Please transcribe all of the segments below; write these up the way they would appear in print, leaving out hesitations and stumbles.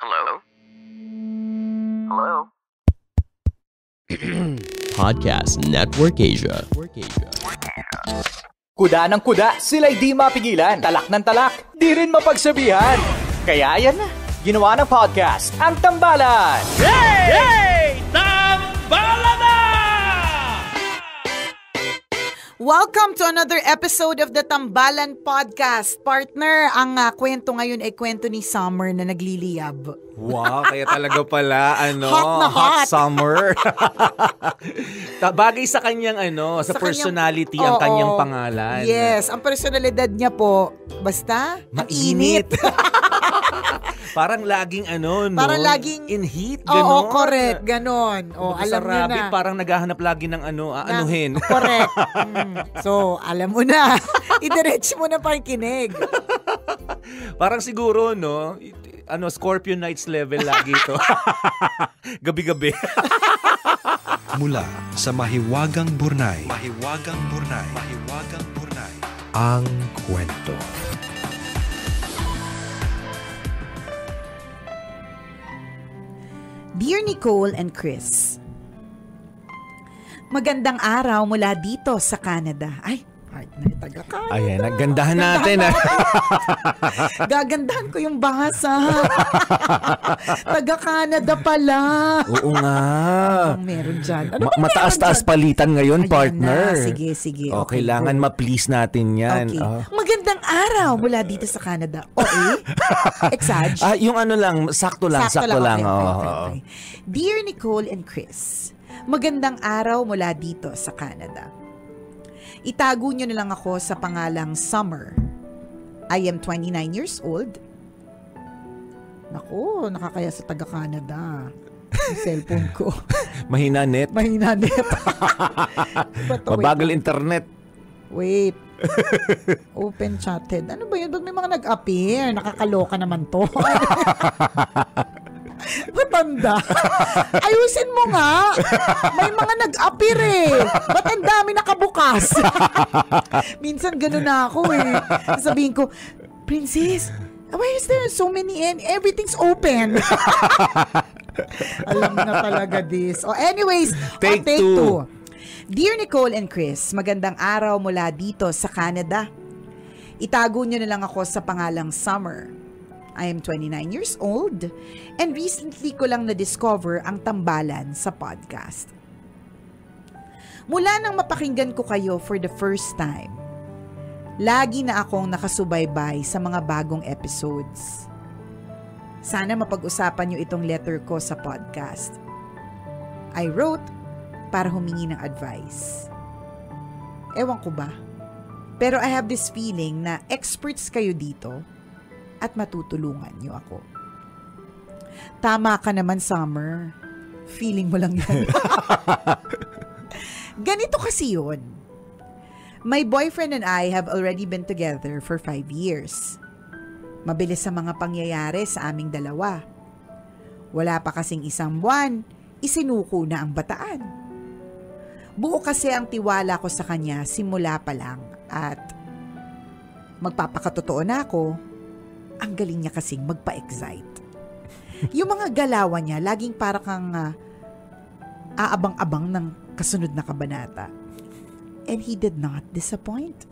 Hello? Hello? Podcast Network Asia. Kuda ng kuda, sila'y di mapigilan. Talak ng talak, di rin mapagsabihan. Kaya yan na, ginawa ng podcast, ang Tambalan. Hey! Tambalan na! Welcome to another episode of the Tambalan Podcast. Partner, ang kwento ngayon ay kwento ni Summer na nagliliyab. Wow, kaya talaga pala, Hot na hot. Summer. Bagay sa kanyang, sa personality ang kanyang pangalan. Yes, ang personalidad niya po, basta, mainit. Parang laging Parang laging in heat, Oo, gano'n. correct, gano'n. O, alam mo na. Parang naghahanap lagi ng anuhin. Correct. So, alam mo na. Idiretso mo na pakikinig. Parang siguro, Scorpio Nights level lagi ito. Gabi-gabi. Mula sa Mahiwagang Burnay. Ang kwento. Dear Nicole and Chris, magandang araw mula dito sa Canada. Ay, partner, taga-Canada. Ayan, nagandahan natin. Gagandahan ko yung basa. Taga-Canada pala. Oo nga. Ang meron dyan. Ano ba Mataas-taas meron dyan? palitan ngayon, Ayan partner. na. Sige. O, kailangan ma-please natin yan. Okay. Magandang araw mula dito sa Canada. Exag? Yung sakto lang. Okay. Dear Nicole and Chris, magandang araw mula dito sa Canada. Itago nyo na lang ako sa pangalang Summer. I am 29 years old. Naku, nakakaya sa taga-Canada. Yung cellphone ko. Mahina net. Mabagal internet. Wait. Open chatted. Ano ba yun? Ba't may mga nag-appear? Nakakaloka naman to. Matanda. Ayusin mo nga. May mga nag-appear Ba't ang dami nakabukas? Minsan gano'n na ako Sabihin ko, Princess, why is there so many and everything's open? Alam na talaga this. Anyways, Take two. Dear Nicole and Chris, magandang araw mula dito sa Canada. Itago nyo na lang ako sa pangalang Summer. I am 29 years old and recently ko lang na-discover ang Tambalan sa podcast. Mula nang mapakinggan ko kayo for the first time, lagi na akong nakasubaybay sa mga bagong episodes. Sana mapag-usapan nyo itong letter ko sa podcast. I wrote para humingi ng advice. Ewan ko ba? Pero I have this feeling na experts kayo dito at matutulungan niyo ako. Tama ka naman, Summer. Feeling mo lang yan. Ganito kasi yun. My boyfriend and I have already been together for 5 years. Mabilis sa mga pangyayari sa aming dalawa. Wala pa kasing isang buwan, isinuko na ang bataan. Buo kasi ang tiwala ko sa kanya simula pa lang at magpapakatotoo na ako. Ang galing niya kasing magpa-excite. Yung mga galawan niya, laging para kang aabang-abang ng kasunod na kabanata. And he did not disappoint.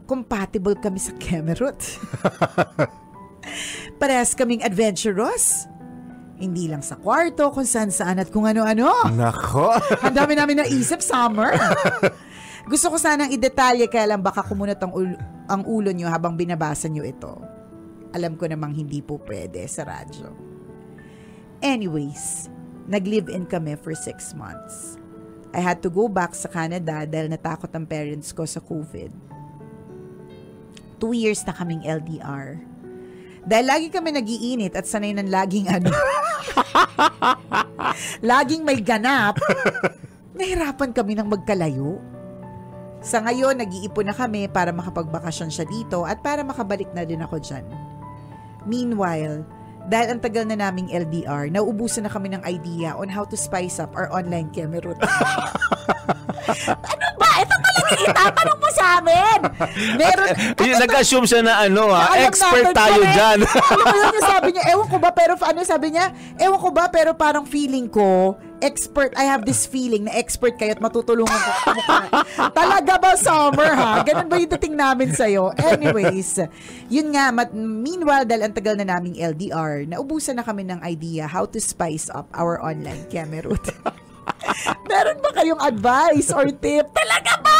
Compatible kami sa Kemerut. Parehas kaming adventurous. Hindi lang sa kwarto, kung saan-saan at kung ano-ano. Nako. Ang dami namin naisip, Summer. Gusto ko sanang i-detalye kaya lang baka kumunot ang ulo nyo habang binabasa nyo ito. Alam ko namang hindi po pwede sa radyo. Anyways, nag-live-in kami for 6 months. I had to go back sa Canada dahil natakot ang parents ko sa COVID. 2 years na kaming LDR. Dahil lagi kami nagiinit at sanay ng laging laging may ganap, nahirapan kami ng magkalayo. Sa ngayon, nag-iipon na kami para makapagbakasyon siya dito at para makabalik na din ako dyan. Meanwhile, dahil ang tagal na naming LDR, nauubusan na kami ng idea on how to spice up our online Kemerut. Ano ba? Ito talaga Itatanong mo sa amin. Meron. Nag-assume siya na expert tayo dyan. Alam mo yun yung sabi niya, ewan ko ba, pero sabi niya, ewan ko ba, pero parang feeling ko, expert, I have this feeling na expert kayo at matutulungan ko. Talaga ba, Summer, ha? Ganun ba yung dating namin sa'yo? Anyways, yun nga, meanwhile, dahil ang tagal na naming LDR, naubusan na kami ng idea how to spice up our online Kemerut. Meron ba kayong advice or tip? Talaga ba?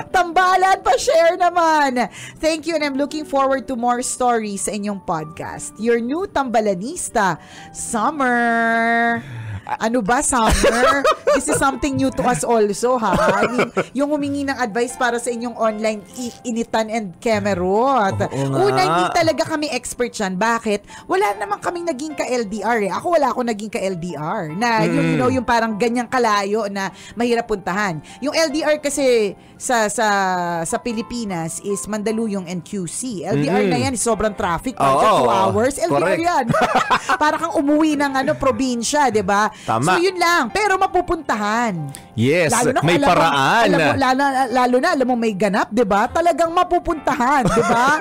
Tambalan, pa-share naman. Thank you and I'm looking forward to more stories sa inyong podcast. Your new tambalanista, Summer. Ano ba, Summer? This is something new to us also, ha? I mean, yung humingi ng advice para sa inyong online initan and Kemerut. Una, hindi talaga kami expert yan. Bakit? Wala naman kaming naging ka-LDR eh. Ako wala akong naging ka-LDR. Na yung parang ganyang kalayo na mahirap puntahan. Yung LDR kasi sa Pilipinas is Mandaluyong and QC. LDR na yan, sobrang traffic. 2 hours. LDR correct. Yan. Para kang umuwi ng probinsya, di ba? Tama. So yun lang, pero mapupuntahan. Yes, na, may paraan. Lalo na, alam mo may ganap, 'di ba? Talagang mapupuntahan, 'di ba?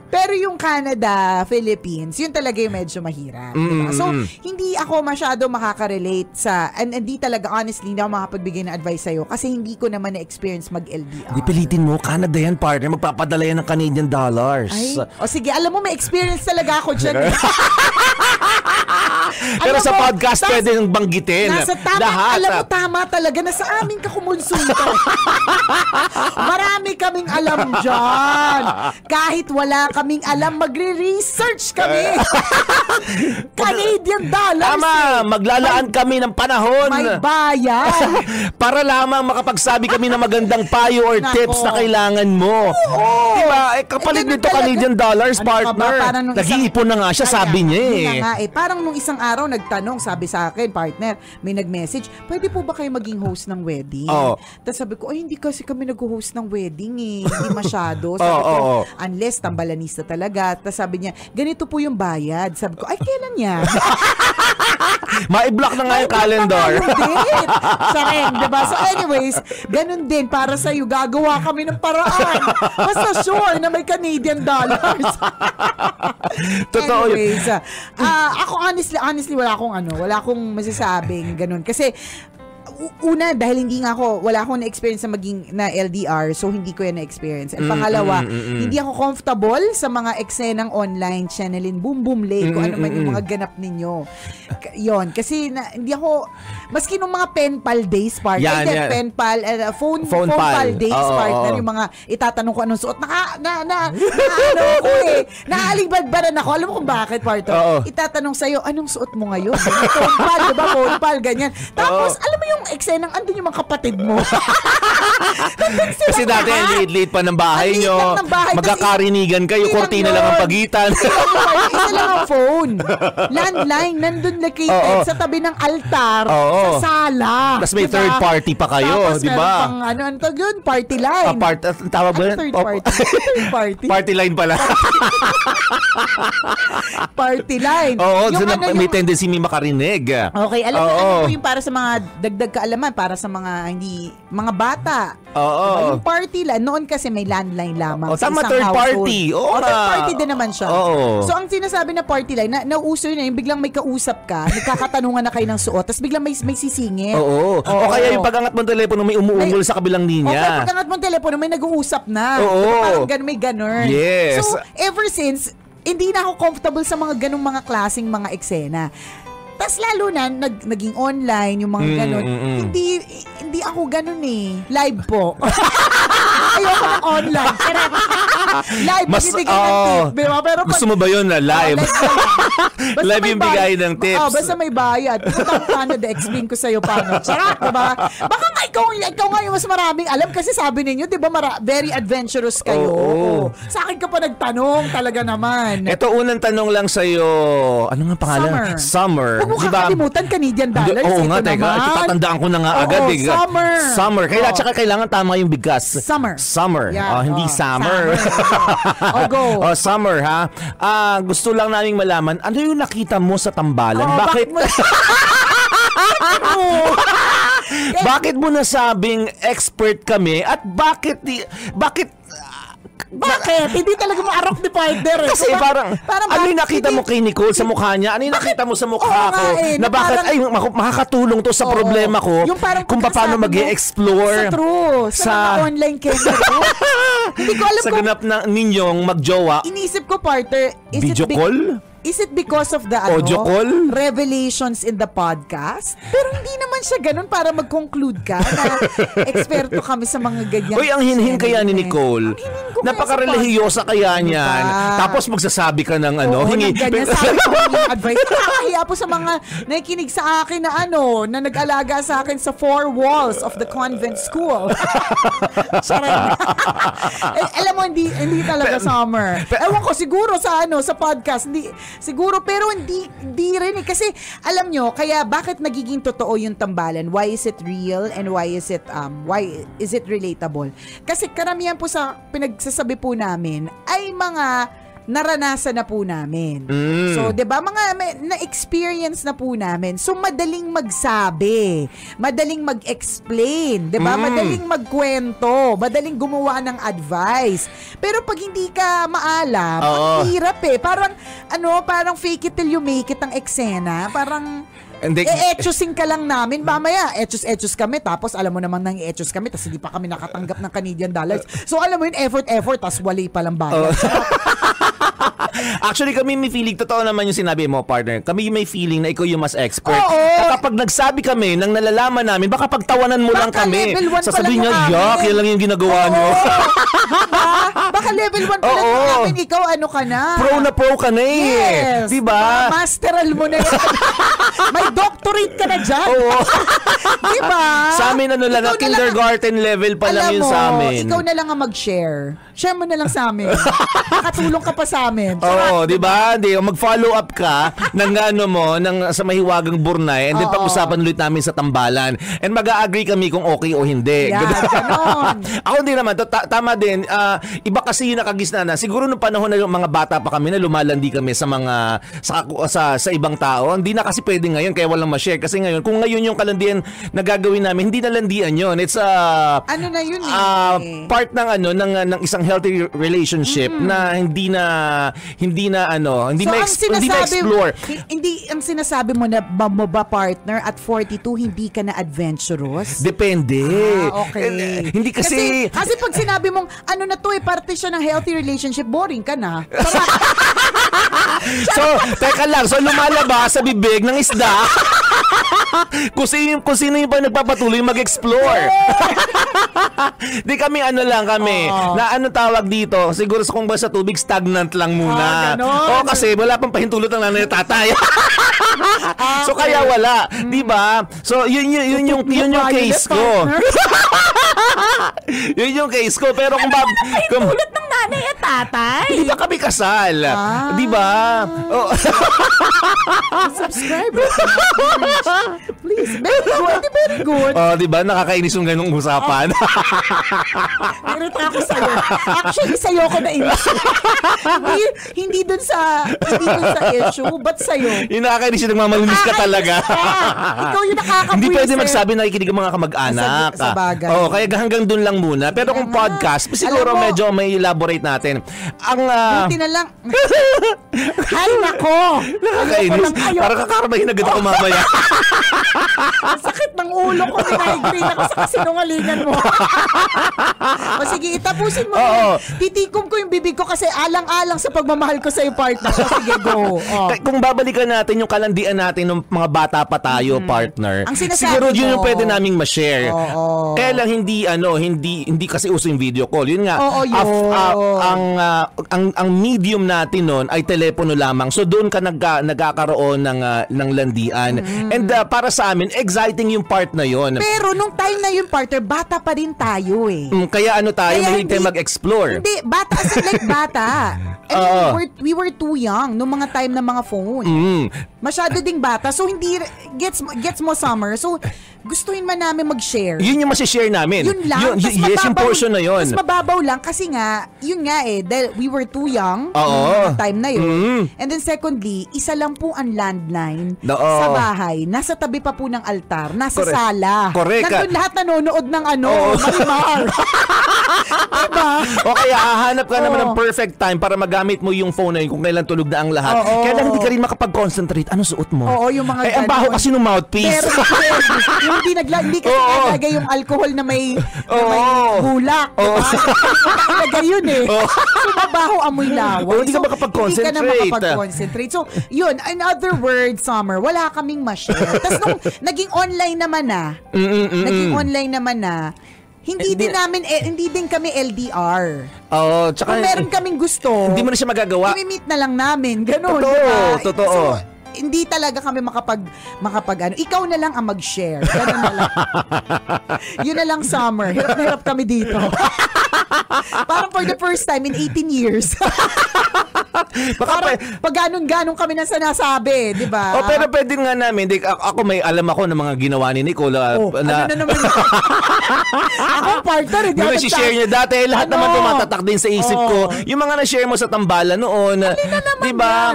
Pero yung Canada, Philippines, yun talaga yung medyo mahirap, 'di ba? So hindi ako masyado makaka-relate and hindi talaga honestly hindi ako makapagbigay ng advice sa'yo kasi hindi ko naman na-experience mag-LDR. Di pilitin mo, Canada yan, partner. Magpapadala yan ng Canadian dollars. Ay, sige, alam mo may experience talaga ako dyan. Pero sa podcast pwede nang banggitin. Nasa tama, lahat. Alam mo tama talaga na sa amin ka kumonsulta. Marami kaming alam dyan. Kahit wala kaming alam, magre-research kami. Canadian dollars. Tama, maglalaan kami ng panahon. May bayan. Para lamang makapagsabi kami ng magandang payo or tips na kailangan mo. Diba? Kapalit nito Canadian dollars, partner. Nag-iipon na nga siya, sabi niya eh. Parang nung isang araw nagtanong, sabi sa akin, partner, may nag-message, pwede po ba kayo maging host ng wedding? Tapos sabi ko, hindi kasi kami nag-host ng wedding eh. Hindi masyado. Sabi ko, unless tambalanista talaga. Tapos sabi niya, ganito po yung bayad. Sabi ko, ay, kailan yan? Ma-block na nga yung calendar. Sareng, diba? So anyways, ganun din, para sa'yo, gagawa kami ng paraan. Basta sure na may Canadian dollars. Totoo. Anyways, ako honestly wala akong masasabing ganun kasi una, dahil wala akong na-experience na LDR, so hindi ko yan na-experience. At pangalawa, hindi ako comfortable sa mga eksenang online, channelin, boom boom lay, kung ano man yung mga ganap ninyo. Yon, kasi hindi ako, maski nung mga pen pal days partner, pen pal, phone pal days partner, yung mga itatanong ko anong suot, naalibadbaran ako, alam mo kung bakit partner, itatanong sa'yo, anong suot mo ngayon? Phone pal, diba? Phone pal, ganyan. Tapos, alam mo yung eksenang andun yung mga kapatid mo. Kasi dati late pa ng bahay nyo, magkakarinigan kayo, kortina lang ang pagitan. Isa lang ang phone. Landline, nandun located sa tabi ng altar, sa sala. Tapos may third party pa kayo, di ba? Tapos meron pang, yun, party line. Tawag ba yun? Third party. Third party. Party line pala. Party line. Oo, may tendency may makarinig. Okay, alam mo yung para sa mga dagdag kaalaman, para sa mga mga bata. Oo. Yung party line, noon kasi may landline lamang sa tama, isang third household. party. Third party din naman siya. Oo. So, ang sinasabi na party line, nauso yun yung biglang may kausap ka, nagkakatanungan na kayo ng suot, tapos biglang may sisingit. Oo. O kaya yung pag-angat mong telepono, may umuungol sa kabilang linya. Okay, pag-angat mong telepono, may nag-uusap na. Oo. Parang may ganun. Yes. So, ever since, hindi na ako comfortable sa mga ganung mga klaseng mga eksena. Tas lalo na, naging online, yung mga ganun. Hindi ako ganun eh. Live po. Ayoko na online. Live, magbibigay ng tip. Pero gusto mo ba yun na live? Live yung bigay ng tips. Basta may bayad. Punta Canada, explain ko sa'yo paano. Charot, diba? Baka nga ikaw nga yung mas maraming alam kasi sabi ninyo, diba, very adventurous kayo. Sa akin ka pa nagtanong, talaga naman. Ito, unang tanong lang sa'yo. Ano nga pangalan? Summer. Huwag mo kakalimutan, Canadian dollars. Oo nga, teka. Tatandaan ko na nga agad. Summer. Tsaka kailangan tama yung bigkas. Summer. Yeah. Hindi summer. Go. Summer, ha? Gusto lang naming malaman, ano yung nakita mo sa tambalan? Bakit? Bakit mo nasabing expert kami at bakit Hindi talaga maarok ni partner. Kasi parang ano yung nakita mo kay Nicole sa mukha niya? Ano yung nakita mo sa mukha ko? Na bakit, makakatulong to sa problema ko kung paano mag-e-explore sa online chemistry. Hindi ko alam sa ganap na ninyong magjowa. Inisip ko, partner, video call? Is it because of the audio call? Revelations in the podcast? Pero hindi naman siya ganun para mag-conclude ka na eksperto kami sa mga ganyan. Uy, ang hinhin kaya ni Nicole. Napaka-relihiyosa kaya niyan. Tapos magsasabi ka ng hingi. Ganyan, sabi ko yung advice. Nakakahiya po sa mga nakikinig sa akin na na nag-alaga sa akin sa 4 walls of the convent school. Alam mo, hindi talaga summer. Ewan ko, siguro sa podcast, siguro, pero hindi rin kasi alam nyo, kaya bakit nagiging totoo yung tambalan? Why is it real and why is it relatable? Kasi karamihan po sa pinagsasabi po namin ay mga naranasan na po namin. So, 'di ba, mga na-experience na po namin. So, madaling magsabi, madaling mag-explain, 'di ba? Madaling magkwento, madaling gumawa ng advice. Pero pag hindi ka maalam, ang hirap eh. Parang fake it till you make it ang eksena. Parang etchosin ka lang namin. Mamaya, etchos kami. Tapos, alam mo naman nang etchos kami. Tapos, hindi pa kami nakatanggap ng Canadian dollars. So, alam mo yun, effort. Tapos, wali palang bayad. Actually, kami may feeling, totoo naman yung sinabi mo, partner. Kami may feeling na ikaw yung mas expert. Kapag nagsabi kami nang nalalaman namin, baka pagtawanan mo lang kami. Sasabihin niya, yak, yan lang yung ginagawa nyo. Baka level 1 pa lang namin. Ikaw, ka na? Pro ka na eh. Yes. Diba? Masteral mo na yun. May doctorate ka na dyan. Diba? Sa amin, lang, kindergarten level pa lang yun sa amin. Ikaw na lang ang mag-share. Share mo na lang sa amin. Nakatulong ka pa sa amin. Oo, di ba? Mag-follow up ka sa Mahiwagang Burnay, and then pag-usapan ulit namin sa tambalan. And mag-a-agree kami kung okay o hindi. Yeah, ganon. Ako hindi naman. Tama din. Iba kasi yung nakagisna na. Siguro nung panahon na yung mga bata pa kami na lumalandi kami sa mga sa ibang tao. Hindi na kasi pwede ngayon kaya walang ma-share. Kasi ngayon, kung ngayon yung kalandian na gagawin namin, hindi na landian yun. It's part ng isang healthy relationship na hindi ma-explore. Hindi ang sinasabi mo na ba partner at 42 hindi ka na adventurous? Depende. Okay. Hindi kasi pag sinabi mong na to parte siya ng healthy relationship, boring ka na. So, teka lang. So, lumalabas sa bibig ng isda kung sino yung pa nagpapatuloy mag-explore. Di kami na tawag dito, siguro kung ba sa tubig, stagnant lang muna. Kasi wala pang pahintulot ng nanay at tatay. So kaya wala, di ba? So yun yung case ko. Yun yung case ko, pero kung pahintulot ng nanay at tatay. Hindi pa kami kasal. Di ba? Subscribe. Please, very good. Di ba? Nakakainis yung ganung usapan. Nirita ako sa'yo. Actually, sa'yo ko na inis. Hindi dun sa issue, but sa'yo. Yung nakakainis yung nagmamalinis ka talaga. Ikaw yung nakakabwisit. Hindi pwede magsabi na nakikinig ang mga kamag-anak. Sa bagay. Kaya hanggang dun lang muna. Pero kung podcast, siguro medyo may elaborate natin. Buti na lang. Hay nako. Nakakainis. Parang kakarmahin agad ako mamaya. Ang sakit ng ulo ko. Pinahigreen ako sa kasinungalingan mo. O sige, itapusin mo. Titikom ko yung bibig ko kasi alang-alang sa pagmamahal ko sa iyo, partner. So, sige, go. Kung babalikan natin yung kalandian natin ng mga bata pa tayo, partner, siguro yun yung pwede naming ma-share. Kaya lang hindi kasi uso yung video call. Yun nga, ang medium natin nun ay telepono lamang. So doon ka nagkakaroon ng landian. And para sa amin, exciting yung part na yun. Pero nung time na yun, partner, bata pa rin tayo eh. Kaya mahilig tayo mag-explore. Hindi, bata. We were too young nung mga time ng mga phone. Masyado ding bata. So hindi gets mo summer. So gustuin man namin mag-share. Yun yung masishare namin. Yun lang. Yes, yung portion na yun. Mas mababaw lang kasi nga, yun nga dahil we were too young Oo. time na yun. And then secondly, isa lang po ang landline sa bahay. Nasa tabi pa po ng altar. Nasa sala. Correct. Nandun lahat nanonood ng Marimar. Diba? O kaya hahanap ka naman ng perfect time para magamit mo yung phone na yun kung kailan tulog na ang lahat. Kaya lang hindi ka rin makapag-concentrate. Ano suot mo? Oo, yung mga ang baho kasi ng mouthpiece. Pero hindi kasi nalagay yung alcohol na may bulak. Nalagay yun So, mabaho amoy laway. Hindi ka makapag-concentrate. Hindi ka na makapag-concentrate. So, yun. In other words, Summer, wala kaming ma-share. Tapos nung naging online naman na, hindi din kami LDR. Tsaka kung meron kaming gusto, hindi mo na siya magagawa. i-meet na lang namin. Ganun, Totoo. So, hindi talaga kami makapag ikaw na lang ang mag-share. Ganun na lang. Yun na lang, Summer. Hirap na hirap kami dito. Parang for the first time in 18 years. Parang pag ganun kami na sinasabi, di ba? Pero pwede nga namin. Ako may alam ako ng mga ginawa ni Nicole. Ano na naman? Ako partner. Yung share niya dati, lahat naman tumatatak din sa isip ko. Yung mga na-share mo sa tambalan noon. Diba?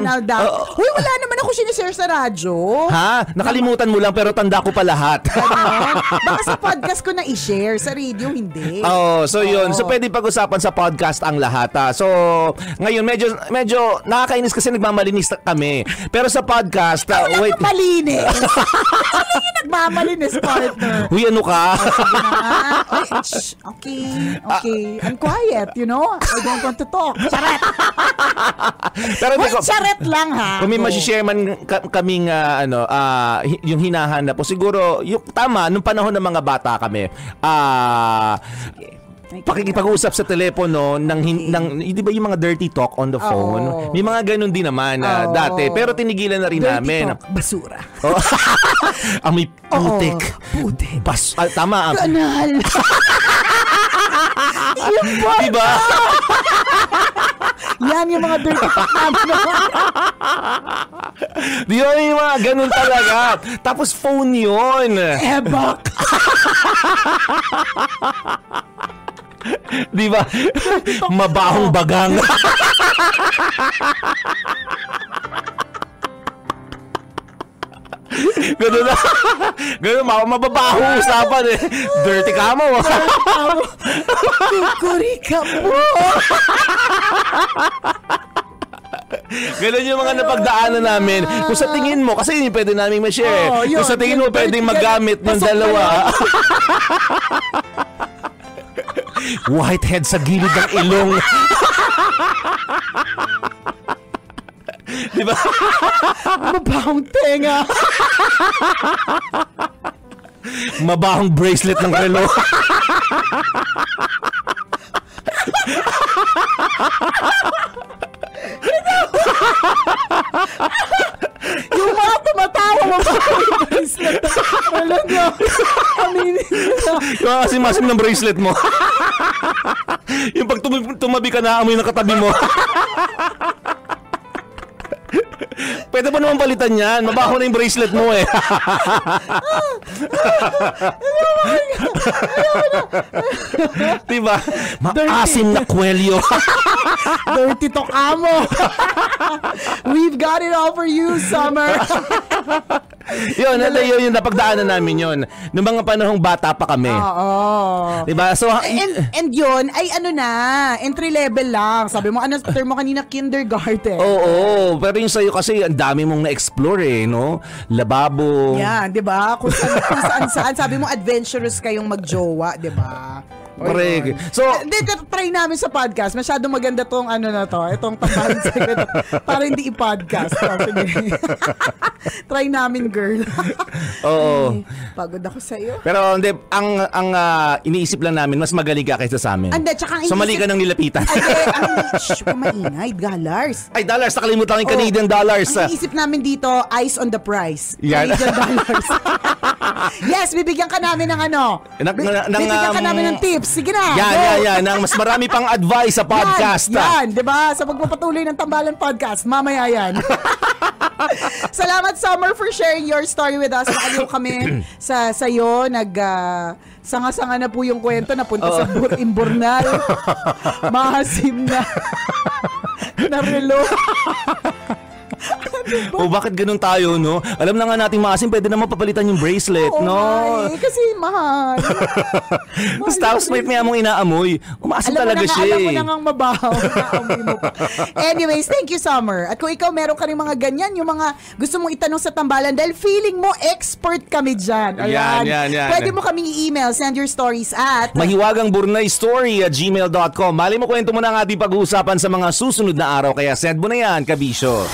Huy, wala naman ako sinishare sa radyo. Ha? Nakalimutan mo lang pero tanda ko pa lahat. Baka sa podcast ko na i-share. Sa radio, hindi. So yun. So pwede pag-usapan sa podcast ang lahat. So ngayon medyo nakakainis kasi nagmamalinis kami. Pero sa podcast, wait. Malinis. Ano yung nagmamalinis, partner? Huy, ano ka? Okay. I'm quiet, you know? I don't want to talk. Charet. Pero charet lang, ha? Kung may masishare man kaming yung hinahanap po, siguro, yung tama, nung panahon ng mga bata kami, pakikipag-usap sa telepono di ba yung mga dirty talk on the phone? May mga ganun din naman dati. Pero tinigilan na rin dirty namin. Talk, basura. May putik. Putik. Tama. Kanal. Yung diba? Yan yung mga dirty talk namin. Di ba yung mga ganun talaga? Tapos phone yun. Ebak. Di ba? Mabahong bagang. Ganun na. Ganun, mababaho usapan eh. Dirty ka mo. Kukuri ka po. Ganun yung mga napagdaanan namin. Kung sa tingin mo, kasi yun pwede namin ma-share. Kung sa tingin mo, pwedeng magamit ng dalawa. Whitehead sa gilid ng ilong. Diba? Mabahong tenga. Mabahong bracelet ng relo. Yung mga tumatawa mo yung bracelet. Wala nyo. Aminin nyo. Yung asim-asim ng bracelet mo. Yung pag tumabi ka na, amoy ng katabi mo. Pwede pa naman palitan yan. Mabaho na yung bracelet mo eh. Diba? Maasim na kwelyo. Dirty talk amo. We've got it all for you, Summer. Yun yung napagdaanan namin yun. Noong mga panahong bata pa kami. Diba? So, and yun, ay entry level lang. Sabi mo, term mo kanina, kindergarten. Oo. Pero yung sa'yo kasi, ang dami mong na-explore eh, no? Lababo. Yan, diba? Kung saan. Sabi mo, adventurous kayong magjowa, diba? Correct. So, try namin sa podcast. Masyado maganda tong itong tambahan sa para hindi i-podcast. Sige. Try namin, girl. Oo. Pagod ako sa iyo. Pero hindi, ang iniisip lang namin, mas magaling ka kaysa sa amin. So mali ka ng nilapitan. Maingay, dollars. Ay, dollars. Nakalimutan yung Canadian dollars. Ang iniisip namin dito, eyes on the prize. Yan. Canadian dollars. Yes, bibigyan ka namin ng bibigyan ka namin ng tips. Sige na. Yan. Nang mas marami pang advice sa podcast. Yan, di ba? Sa pagpapatuloy ng Tambalan Podcast, mamaya yan. Salamat, Summer, for sharing your story with us. Naaliw kami sa'yo. Sanga-sanga na po yung kwento. Napunta sa Imburnal. Mahasim na. Narelo. O bakit ganun tayo, no? Alam na nga natin maasim, pwede naman papalitan yung bracelet, no? Kasi mahal. Tapos may mong inaamoy. Umaasim talaga siya. Alam mo na nga mabaho. Naamoy mo pa. Anyways, thank you, Summer. At kung ikaw meron ka rin mga ganyan, yung mga gusto mong itanong sa tambalan, dahil feeling mo expert kami dyan. Ayan. Yan. Pwede mo kaming i-email, send your stories at mahiwagangburnaystory@gmail.com. Mali mo kwento mo na ang ating pag-uusapan sa mga susunod na araw, kaya send mo na yan, kabisyo.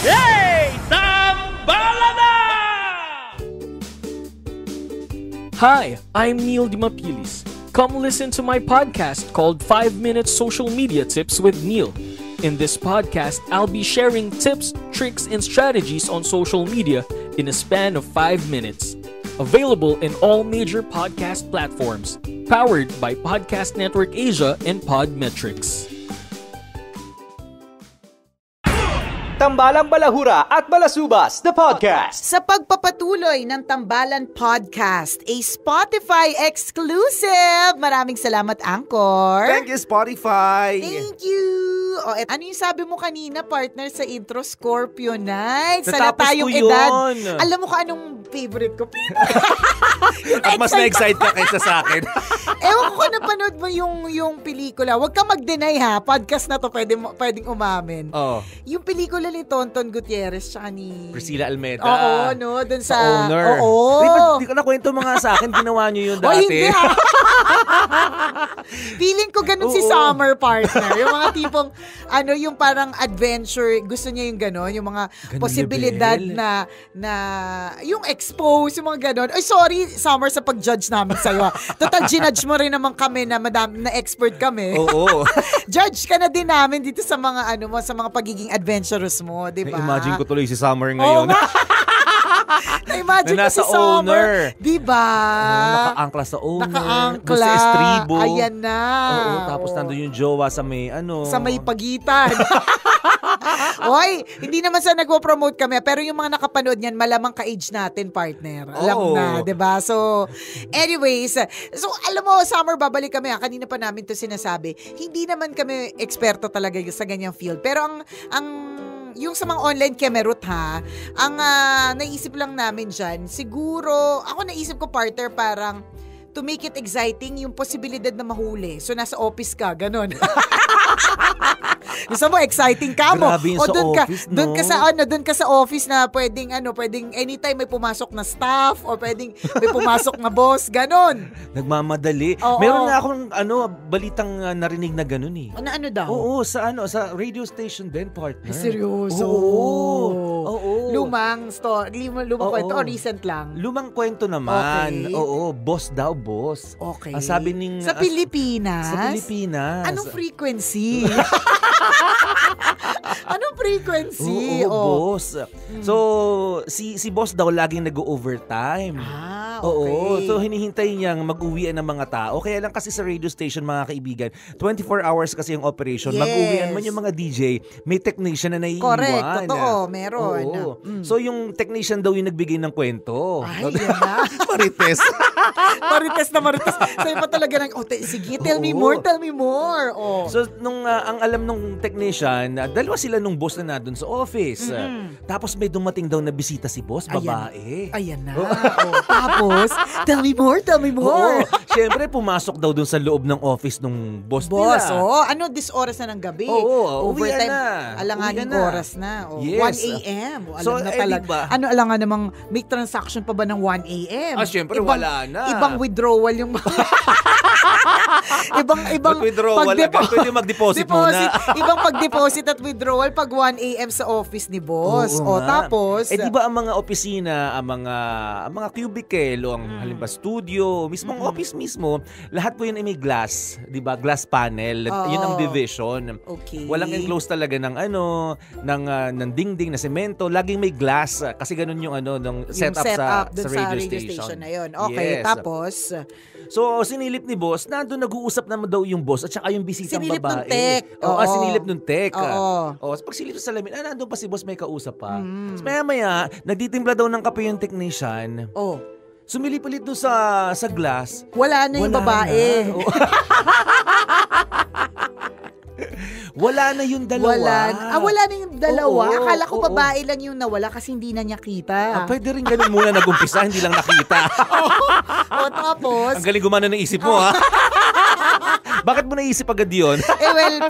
Hi, I'm Neil Dimapilis. Come listen to my podcast called 5 Minutes Social Media Tips with Neil. In this podcast, I'll be sharing tips, tricks, and strategies on social media in a span of 5 minutes. Available in all major podcast platforms. Powered by Podcast Network Asia and Podmetrics. Tambalang Balahura at Balasubas, the podcast. sa pagpapatuloy ng Tambalan Podcast, a Spotify exclusive. Maraming salamat, Anchor. Thank you, Spotify. Thank you. Ano yung sabi mo kanina, partner, sa intro? Scorpio Night. Sana Natapos tayong ko edad. yun. Alam mo ka anong favorite ko? At mas na-excite ka kaysa sa akin. Ewan ko kung napanood mo yung pelikula. Huwag ka mag-deny ha. Podcast na to, pwedeng umamin. Oh. Yung pelikula ni Tonton Gutierrez tsaka ni Priscilla Almeida. Oo, no? Dun sa owner. Oo. Di ko nakwento mga sa akin, ginawa niyo yun O, dati. hindi ha. Feeling ko ganun si Summer, partner. Yung mga tipong, yung parang adventure, gusto niya yung gano'n, yung mga Ganun posibilidad level. na yung expose, yung mga gano'n. Ay, sorry, Summer, sa pag-judge namin sa'yo. Total, ginudge mo rin naman kami na na expert kami. Oo. Judge ka na din namin dito sa mga sa mga pagiging adventurous mo, di ba? Imagine ko tuloy si Summer Oo ngayon. nga. Na-imagine Na ko si nasa Summer. owner. Di ba? Naka-angkla sa owner. Naka-angkla. Doon sa estribo. Ayan na. Oo, tapos Oo. nandun yung jowa sa may Sa may pagitan. Oy, hindi naman sa nagpo-promote kami, pero yung mga nakapanood niyan, malamang ka-age natin, partner. Alam Oo. na, 'di ba? So, anyways, alam mo, Summer, babalik kami. Kanina pa namin 'to sinasabi. Hindi naman kami eksperto talaga sa ganyang field. Pero ang yung sa mga online kemerut ang naisip lang namin dyan, siguro, ako naisip ko, partner, parang to make it exciting, yung posibilidad na mahuli. So, nasa office ka, ganun. Gusto mo, exciting ka mo. Grabe yung sa office, no? Doon ka sa office na pwedeng anytime may pumasok na staff or pwedeng may pumasok na boss, ganun. Nagmamadali. Oo. Meron nga akong balitang narinig na ganun eh. Ano daw? Oo, sa radio station din, partner. Ay, seryoso? Oo. Lumang kwento o recent lang? Lumang kwento naman. Okay. Oo, boss daw, boss. Okay. Ang sabi ning Sa Pilipinas? Sa Pilipinas. Anong frequency? Anong frequency? Oo, boss. So, si boss daw laging nag-overtime. Okay. Oo. So, hinihintay niyang mag-uwian ng mga tao. Kaya lang kasi sa radio station, mga kaibigan, 24 hours kasi yung operation. Yes. Mag-uwian man yung mga DJ, may technician na naiiwan. Correct. Totoo. Meron. Oo. So, yung technician daw yung nagbigay ng kwento. Ay, yan na. Marites. Marites na marites. Sa'yo pa talaga sige, tell me more. Oh. So, ang alam nung technician, dalawa sila nung boss na doon sa office. Tapos may dumating daw na bisita si boss, babae. Ayan na. Tapos, tell me more. Oo. Siyempre, pumasok daw doon sa loob ng office nung boss nila. Ano, this oras na ng gabi? Oo, Overtime. uwian na. Alanganing Uwian na. oras na. Yes. 1 a.m. Alam So, na eh, talaga. diba? Ano, alangan namang may transaction pa ba ng 1 a.m.? Siyempre, wala na. Ibang withdrawal yung ibang withdrawal agad. Pwede mag-deposit muna. Ibang pag-deposit at withdrawal pag 1 a.m. sa office ni boss. Oo nga. Tapos di ba ang mga opisina, ang mga cubicle, modelo, ang halimbawa studio, mismong office mismo, lahat po yun ay may glass, 'di ba? Glass panel. Yun ang division. Okay. Walang enclosed talaga ng ng dingding na semento, laging may glass kasi ganun yung ng setup sa radio station na yun. Okay, yes. Tapos so, sinilip ni boss, nandun nag-uusap naman daw yung boss at saka yung bisitang sinilip babae. Ng tech. Sinilip nung tech. Oo. So pagsilip sa salamin, nandun pa si boss, may kausap pa. So, maya-maya, nagtitimpla daw ng kape yung technician. Sumilip ulit doon sa glass. Wala na yung babae. Wala na yung dalawa. Wala na yung dalawa. Oo, Akala ko babae lang yung nawala kasi hindi na niya kita. Pwede rin ganun muna nag-umpisa, hindi lang nakita. Tapos ang galing gumana ng isip mo, ha? Bakit mo naisip agad yun?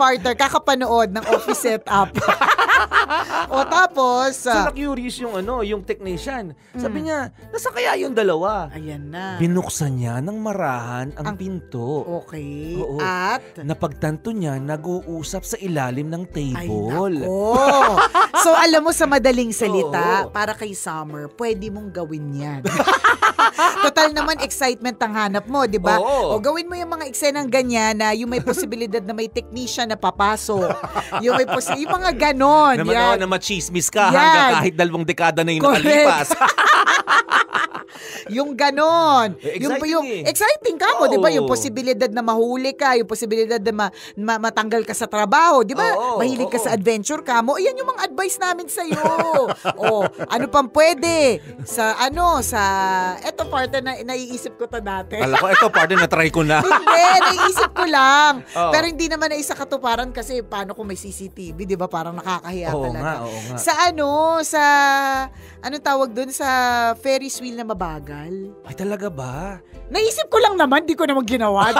partner, kakapanood ng office setup. Tapos so na-curious yung technician. Sabi niya, nasa kaya yung dalawa? Ayan na. Binuksan niya ng marahan ang pinto. Okay. Oo. At napagtanto niya, nag-uusap sa ilalim ng table. Ay, nako. So alam mo, sa madaling salita, para kay Summer, pwede mong gawin yan. Total naman, excitement ang hanap mo, di ba? O gawin mo yung mga eksenang ganyan na yung may posibilidad na may technician na papasok. Yung mga ganon. Na machismis ka hanggang kahit 2 dekada na yung nakalipas. Yung ganon. Exciting exciting ka mo, di ba? Yung posibilidad na mahuli ka, yung posibilidad na matanggal ka sa trabaho, di ba? Mahilig ka sa adventure ka mo. Iyan yung mga advice namin sa'yo. Ano pang pwede? Eto partner na naiisip ko to dati. Alam ko, eto partner na try ko na. Hindi, naiisip ko lang. Pero hindi naman na isa katuparan kasi paano kung may CCTV, di ba? Parang nakakahiya talaga. Oo nga. Anong tawag dun? Sa Ferris wheel na mabagal. Ay, talaga ba? Naisip ko lang naman, di ko naman ginawa.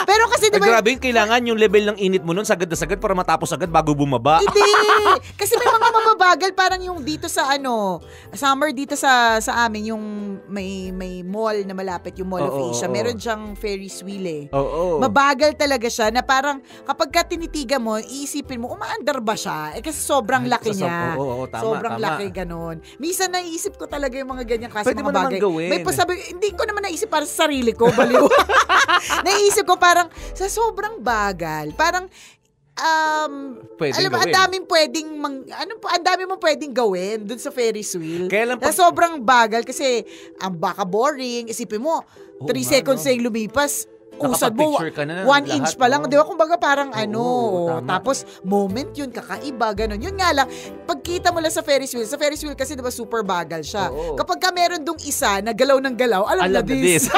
Pero kasi diba, grabe, kailangan yung level ng init mo nun sagad na sagad para matapos agad bago bumaba. Hindi. Kasi may mga mababagal, parang yung dito sa Summer dito sa amin, yung may mall na malapit, yung Mall of Asia. Meron siyang Ferris wheel eh. Mabagal talaga siya na parang kapag ka tinitigan mo, iisipin mo, umaandar ba siya? Kasi sobrang laki niya. Tama, sobrang tama. laki, ganun. Minsan naiisip ko talaga yung mga ganyan kasi pwede mga bagay. Gawin. May pasabi, hindi ko naman naisip para sa sarili ko, baliw. Naisip ko parang sa sobrang bagal, parang pwedeng ang daming pwedeng ang dami mo pwedeng gawin dun sa Ferris wheel. Na sobrang bagal kasi ang baka boring. Isipin mo, 3 seconds na yung lumipas. Usad mo, 1 inch pa lang. Di ba? Kumbaga parang tapos moment yun, kakaiba, ganun. Yun nga lang, pagkita mo lang sa Ferris wheel kasi di ba super bagal siya. Kapag ka meron dong isa na galaw ng galaw, alam na this.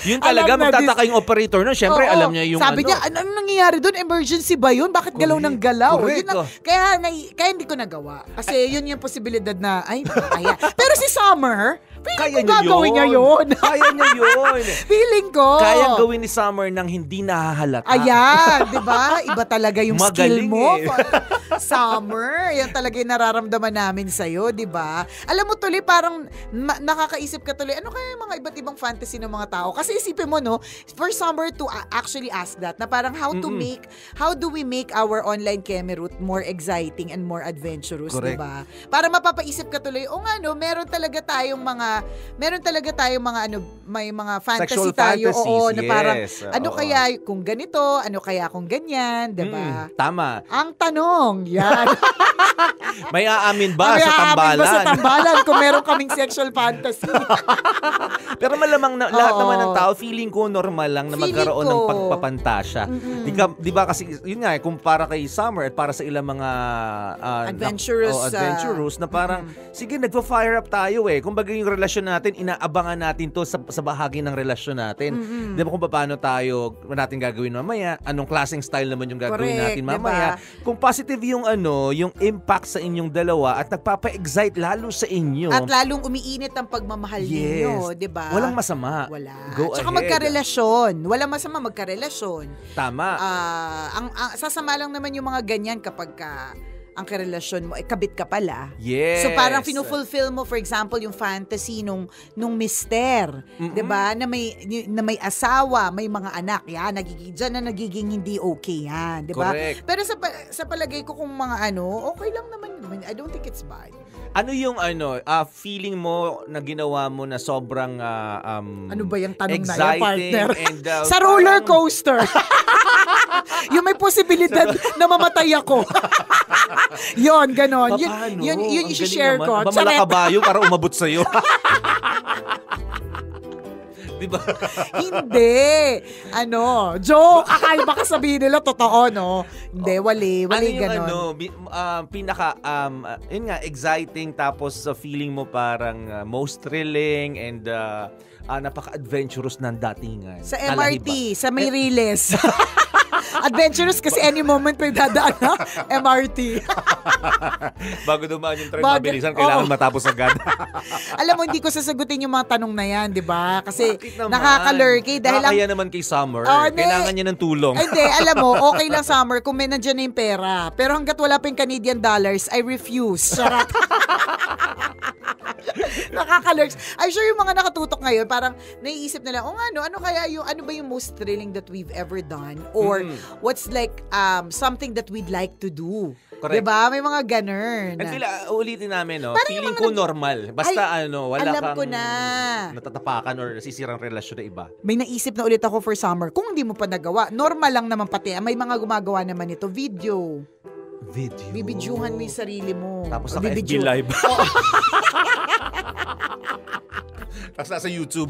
Yun talaga, magtataka yung operator nun. Siyempre, alam niya yung sabi niya, ano nangyayari doon? Emergency ba yun? Bakit galaw ng galaw? Kaya hindi ko nagawa. Kasi yun yung posibilidad na, kaya. Pero si Summer, feeling ko gagawin niya yun. Kaya niya yun. Feeling ko. Kayang gawin ni Summer nang hindi nahahalata. Ayan, di ba? Iba talaga yung skill mo. Summer, yan talaga yung nararamdaman namin sa'yo, di ba? Alam mo tuloy, parang nakakaisip ka tuloy, ano kaya yung mga iba't ibang fantasy ng mga tao? Kasi isipin mo, no, for Summer to actually ask that, na parang how do we make our online Kemerut more exciting and more adventurous, di ba? Para mapapaisip ka tuloy, meron talaga tayong mga may mga fantasy sexual tayo, fantasies, na parang, yes. Kaya kung ganito, kaya kung ganyan, di ba? Tama. Ang tanong, yan. May aamin ba sa tambalan? May aamin ba sa tambalan kung meron kaming sexual fantasy? Pero malamang lahat naman ng tao, feeling ko normal lang na magkaroon ng pagpapantasya. Di ba kasi, yun nga, kung para kay Summer at para sa ilang mga adventurous na parang, sige, nagpa-fire up tayo eh. Kumbaga yung relasyon natin, inaabangan natin to sa bahagi ng relasyon natin. Di ba kung paano natin gagawin mamaya, anong klaseng style naman yung gagawin natin mamaya. Diba? Kung positive yung yung impact sa inyong dalawa at nagpapa-excite lalo sa inyo. At lalong umiinit ang pagmamahal ninyo, di ba? Walang masama. Wala. Go Tsaka ahead. magkarelasyon. Walang masama magkarelasyon. Tama. Ang sasama lang naman yung mga ganyan kapag ang karelasyon mo, kabit ka pala. Yes. So parang finufulfill mo, for example, yung fantasy nung mister, 'di ba? Na may asawa, may mga anak, yan, nagiging hindi okay yan, 'di ba? Pero sa palagay ko kung mga okay lang naman. I don't think it's bad. Ano yung feeling mo na ginawa mo na sobrang ano ba yung tanong na yan, partner? And, sa roller coaster. Yung may posibilidad na mamatay ako. Yon, ganon. Yun i-share ko. Ba malakabayo para umabot sa'yo? Diba? Hindi. Joke. Akala baka sabihin nila totoo, no? Hindi, wali ganon. Yun nga, exciting, tapos feeling mo parang most thrilling and napaka-adventurous ng datingan. Sa MRT, sa may Riles. Adventurous kasi any moment may dadaan na MRT. Bago dumaan yung train, mabilisan, kailangan matapos agad. Alam mo, hindi ko sasagutin yung mga tanong na yan, di ba? Kasi nakaka-lurky. Kaya naman kay Summer, kailangan niya ng tulong. Hindi, alam mo, okay lang Summer kung may nandiyan na yung pera. Pero hanggat wala pa yung Canadian dollars, I refuse. Charot. Nakaka-lurks. I'm sure yung mga nakatutok ngayon, parang naiisip nila, ano kaya ano ba yung most thrilling that we've ever done? Or what's like something that we'd like to do? Correct. Diba? May mga ganun. And ulitin namin, feeling ko normal. Basta wala kang natatapakan or nasisirang relasyon na iba. May naisip na ulit ako for Summer. Kung hindi mo pa nagawa, normal lang naman pati. May mga gumagawa naman ito. Video. Bibidyuhan mo yung sarili mo. Tapos sa FB Live. Tapos nasa YouTube.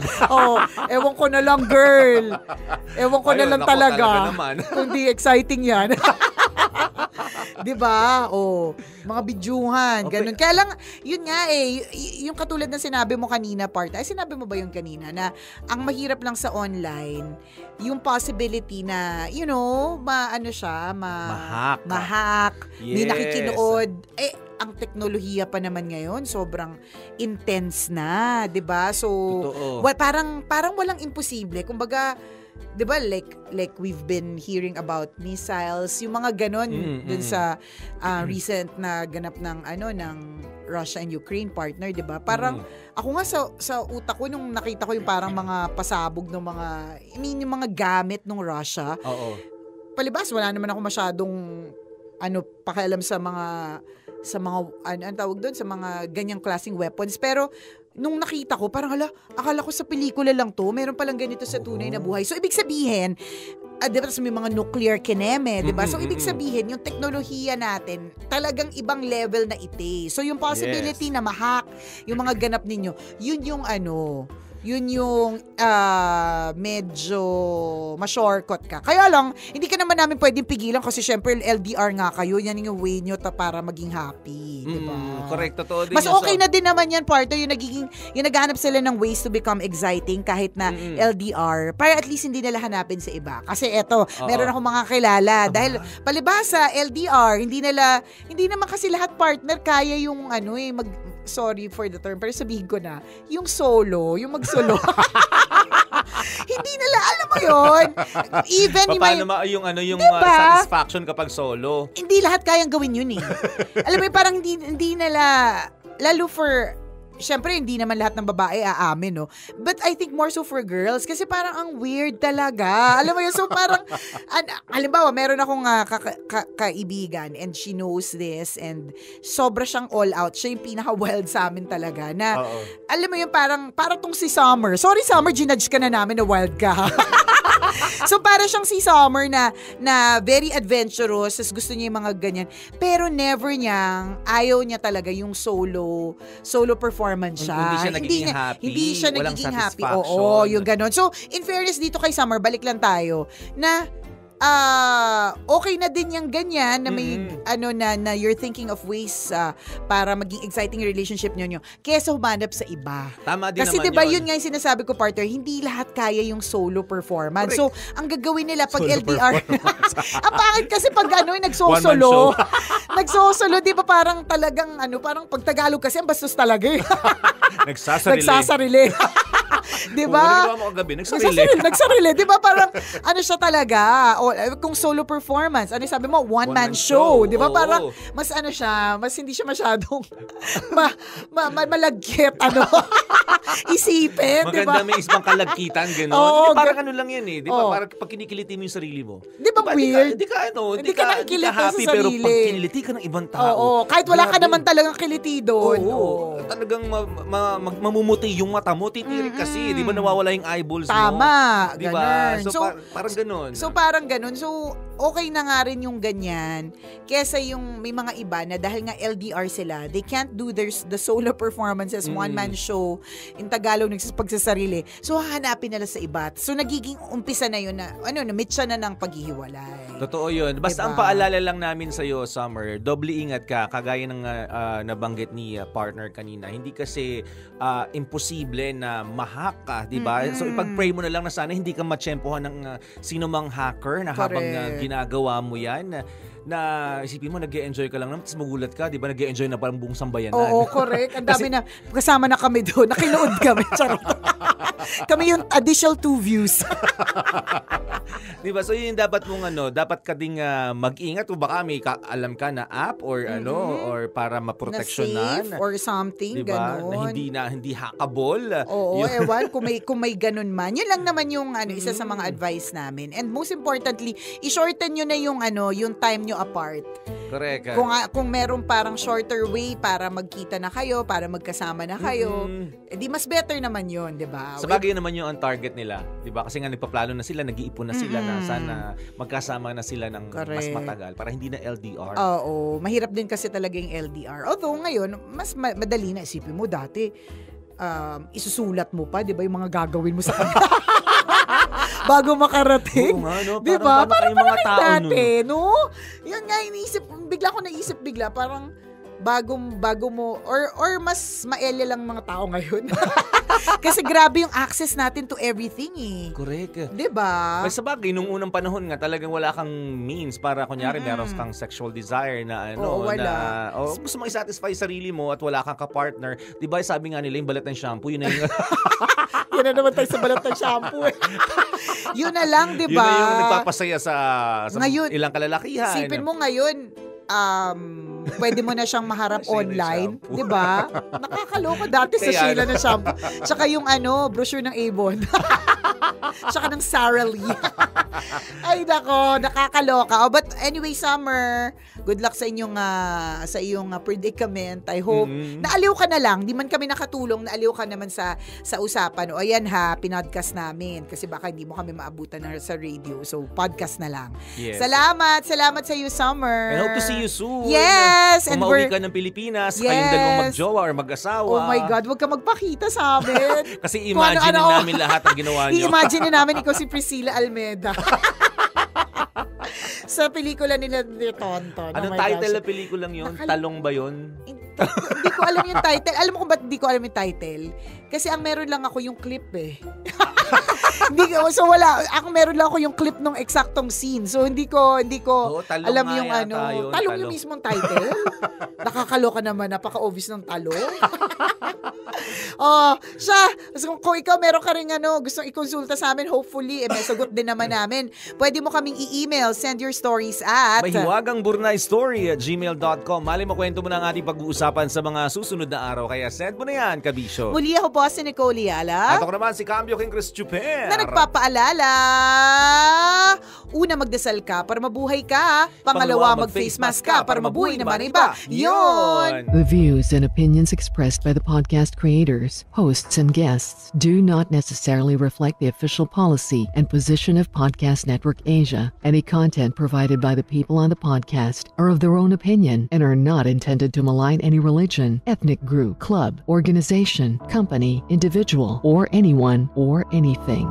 Ewan ko na lang, girl. Ewan ko na lang talaga. Kung di exciting yan. Diba? Mga bidyuhan, ganun. Kaya lang, yun nga yung katulad na sinabi mo kanina, sinabi mo ba yung kanina, na ang mahirap lang sa online, yung possibility na, mahak. Yes. May nakikinood. Ang teknolohiya pa naman ngayon, sobrang intense na, 'di ba? So, parang walang imposible. Kumbaga, 'di ba, like we've been hearing about missiles, yung mga ganon dun sa recent na ganap ng ng Russia and Ukraine, partner, 'di ba? Parang ako nga sa utak ko nung nakita ko yung parang mga pasabog ng yung mga gamit ng Russia. Palibas, wala naman ako masyadong pakialam sa mga tawag doon, sa mga ganyang klaseng weapons. Pero nung nakita ko, parang akala ko sa pelikula lang to, meron palang ganito sa tunay na buhay. So ibig sabihin, diba, may mga nuclear kineme, diba? So ibig sabihin, yung teknolohiya natin, talagang ibang level na ite. So yung possibility na ma-hack yung mga ganap ninyo, yun yung medyo ma-shortcut ka. Kaya lang, hindi ka naman namin pwedeng pigilan kasi syempre LDR nga kayo, yan yung way nyo para maging happy. Diba? Correct, totoo din. Mas okay na din naman yan, partner, yung naghahanap sila ng ways to become exciting kahit na LDR, para at least hindi nila hanapin sa iba. Kasi eto, meron akong mga kilala. Dahil palibasa, LDR, hindi naman kasi lahat, partner, kaya yung sorry for the term, pero sabihin ko na, yung solo, yung mag-solo. Hindi nila, alam mo yun. Even yung satisfaction kapag solo. Hindi lahat kayang gawin yun Alam mo, parang hindi nila, lalo for, syempre, hindi naman lahat ng babae aamin, no? But I think more so for girls, kasi parang ang weird talaga. Alam mo yun, so parang, halimbawa, meron akong kaibigan, and she knows this, and sobra siyang all out. Siya yung pinaka-wild sa amin talaga, na, alam mo yun, parang tong si Summer. Sorry, Summer, ginudge ka na namin na wild ka. So, para siyang si Summer na very adventurous, gusto niya yung mga ganyan. Pero ayaw niya talaga yung solo performance siya. Hindi siya nagiging happy. Hindi siya nagiging happy. Oo, yung ganon. So, in fairness dito kay Summer, balik lang tayo, na okay na din yung ganyan na may na you're thinking of ways para maging exciting relationship niyo kaysa humanap sa iba. Tama din kasi naman diba yun nga yung sinasabi ko, partner, hindi lahat kaya yung solo performance. Correct. So ang gagawin nila pag solo LDR ang pangit kasi pag nagsosolo nagsosolo, di ba, parang talagang parang pag Tagalog kasi ang bastos talaga nagsasarili Di ba? Nagawa mo kagabi, nagsarili. Nagsarili. Di ba parang, ano siya talaga? O, kung solo performance, ano sabi mo? One-man show. Di ba parang, mas ano siya, mas hindi siya masyadong malagkit, isipin. Maganda, may isang kalagkitan, gano'n. Parang ano lang yan eh. Di ba? Parang pag kinikiliti mo yung sarili mo. Di ba weird? Hindi ka nakikiliti happy, sa sarili. pero pag kiniliti ka ng ibang tao. Oo, kahit wala ka naman talagang kiliti doon. Oo. Talagang mamumuti yung mata mo, titirik kasi. Di ba nawawala yung eyeballs mo? Tama. Di ba? So, parang ganun. So, parang ganun. So, okay na nga rin yung ganyan. Kesa yung may mga iba na dahil nga LDR sila, they can't do the solo performances, one-man show, in Tagalog, pagsasarili. So, hahanapin nila sa iba. So, nagiging umpisa na yun na, mitsa na ng paghihiwalay. Totoo yun. Basta ang paalala lang namin sa'yo, Summer, doble ingat ka, kagaya ng nabanggit ni partner kanina. Hindi kasi imposible na ma-hack ka, di ba? So, ipag-pray mo na lang na sana hindi ka matsyempohan ng sino mang hacker na habang ginagawa mo yan, na isipin mo, nag-e-enjoy ka lang naman, tapos magulat ka, di ba, nag-e-enjoy na parang buong sambayanan. Oo, correct. Ang dami na, kasama na kami doon, nakilood kami, charot. Kami yung additional 2 views. Di ba? So yun yung dapat mong dapat ka ding mag-ingat kung baka may alam ka na app or or para maproteksyonan. Na safe or something, diba? ganon. Na hindi hackable. Oo, ewan, kung may ganun man. Yun lang naman yung isa sa mga advice namin. And most importantly, i-shorten nyo na yung time nyo apart. Correct. Kung meron parang shorter way para magkita na kayo, para magkasama na kayo, di mas better naman yun, di ba? Sa bagay naman yung ang target nila, di ba? Kasi nga nagpaplano na sila, nag-iipon na sila na sana magkasama na sila ng mas matagal para hindi na LDR. Oo, mahirap din kasi talaga yung LDR. Although ngayon, mas madali na. Isipin mo dati, isusulat mo pa, di ba, yung mga gagawin mo sa kanila. Bago makarating. Oo nga, no? Di ba? Parang mga tao dati, no? Yan nga, naisip bigla, parang bago mo, or mas maelya lang mga tao ngayon. Kasi grabe yung access natin to everything eh. Correct. Diba? May sabagay, nung unang panahon nga, talagang wala kang means para, kunyari, meron kang sexual desire na wala. Gusto mong isatisfy sarili mo at wala kang ka-partner. Diba, sabi nga nila, yung balat ng shampoo, yun na yung... Yan na naman tayo sa balat ng shampoo eh. Yun na lang, diba? Yun na yung nagpapasaya sa ngayon, ilang kalalakihan. Sipin mo ngayon, pwede mo na siyang maharap online, 'di ba? Nakakaloka dati sa Sheila na shampoo. Tsaka yung brochure ng Avon. Tsaka ng Sara Lee. Ay nako, nakakaloka. But anyway, Summer, good luck sa iyong predicament. I hope naaliw ka na lang. Di man kami nakatulong, naaliw ka naman sa usapan. O ayan pinodcast namin kasi baka hindi mo kami maabutan sa radio. So podcast na lang. Yes. Salamat sa iyo, Summer. And hope to see you soon. Yes. Kung mauwi ka ng Pilipinas, kayong dalawang mag-jowa or mag-asawa. Oh my God, wag ka magpakita sa amin. Kasi imagine namin lahat ang ginawa nyo. I-imagine namin ikaw si Priscilla Almeida. Sa pelikula nila ni Tonton. Anong title na pelikulang yun? Talong ba yun? Hindi ko alam yung title. Alam mo kung ba't hindi ko alam yung title? Kasi ang meron lang ako yung clip eh. Meron lang ako yung clip ng eksaktong scene. So hindi ko alam yung talong yung mismong title. Nakakaloka naman, napaka-obvious ng talong. Kung ikaw meron ka rin gustong ikonsulta sa amin, hopefully may sagot din naman namin. Pwede mo kaming i-email, send your stories at mahiwagangburnaystory@gmail.com. Mali mo kwento mo na ang ating pag-uusapan sa mga susunod na araw, kaya send mo na yan, Kabisyo. Muli ako po si Nicole Yala. At ako naman si Cambio King Chris Chuper. Na nagpapaalala, una magdasal ka para mabuhay ka, pangalawa mag-face mask ka para mabuhay naman iba. Yon! The views and opinions expressed by the podcast creators, hosts, and guests do not necessarily reflect the official policy and position of Podcast Network Asia. Any content provided by the people on the podcast are of their own opinion and are not intended to malign any religion, ethnic group, club, organization, company, individual, or anyone or anything.